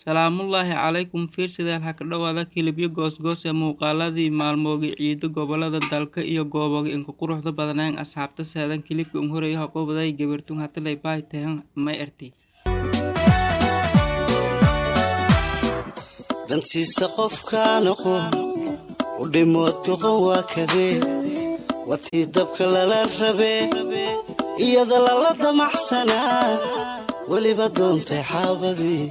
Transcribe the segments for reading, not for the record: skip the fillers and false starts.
salaamullaahi calaykum fiirsadeel ha ka dhowaada kilibyo goosgoos ee muuqaaladii maalmoogii ciido gobolada dalka iyo gooboga inka quruxda badnaan asxaabta seedan kilibka horeeya ha qobaday gabartun hatalay baay tahan may arti dantiisa qofka noqo u dhimooto waa kadee watii dabka lala rabe iyada lala damaxsanaa waliba doontay xaabadii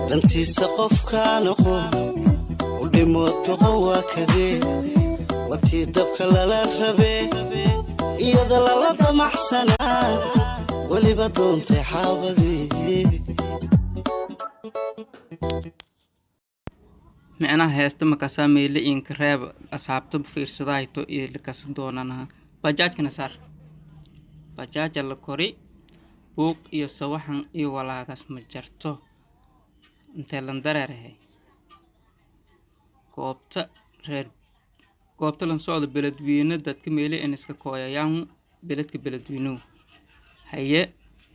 dantiisa qofka noqo u dhimooto waa kadee watii dabka lala rabe iyada lala damaxsanaa waliba doontay xaabadii micnaha heesta makasaa meyle inka reeb asxaabta fiirsadahayto iyo lakasan doonanaha bajaajkana saar bajaaja la kori buuq iyo sawaxan iyo walaagas ma jarto intee lan dareerahay goobta lan socda beledweyne dadka meyle in iska kooyayaan beledka beledweynuhu haye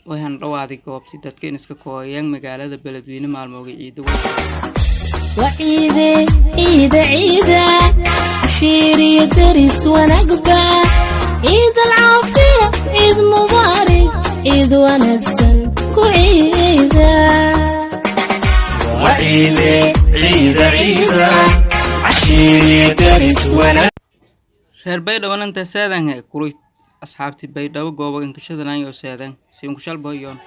waxaan dhawaaday goobti dadka in iska kooyayaan magaalada beledweyne maalmooga ciido وعيدة عيدة عيدة عشيري درس ونقبة عيد العافية عيد مبارك عيد ونكسن كعيدة وعيدة عيدة عيدة عشيري درس ونقبة reer baydhabo inta seedan hay kuruy asxaabti baydhabo goobo in ka shadanayo seedan si uu shal booyon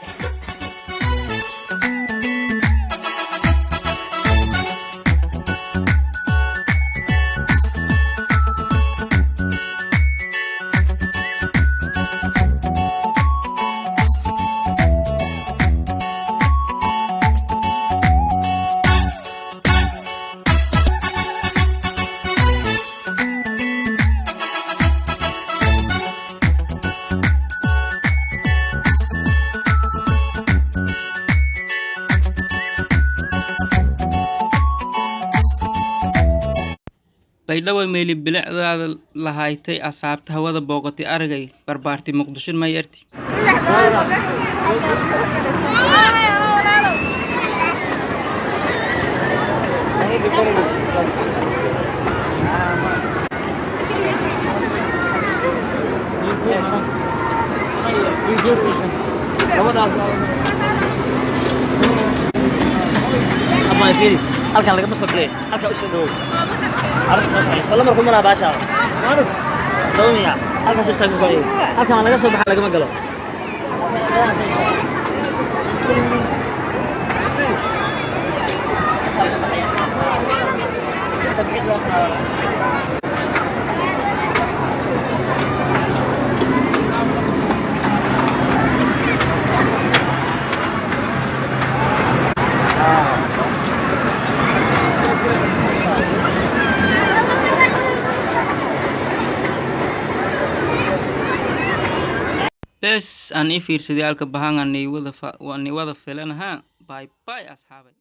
baydhabo meeli bilicdaada lahaaytay asxaabta hawada booqatay aragay barbaartay muqdisho ma yarti halkan laga mas'uulay halka u soo dhaw salaam markuu mana baasha dawniya halka soo taagan qoray halkan laga soo baxay laga ma galo bes aan fiirsaday halka bahangan ni wada filanaha bye bye asxaabay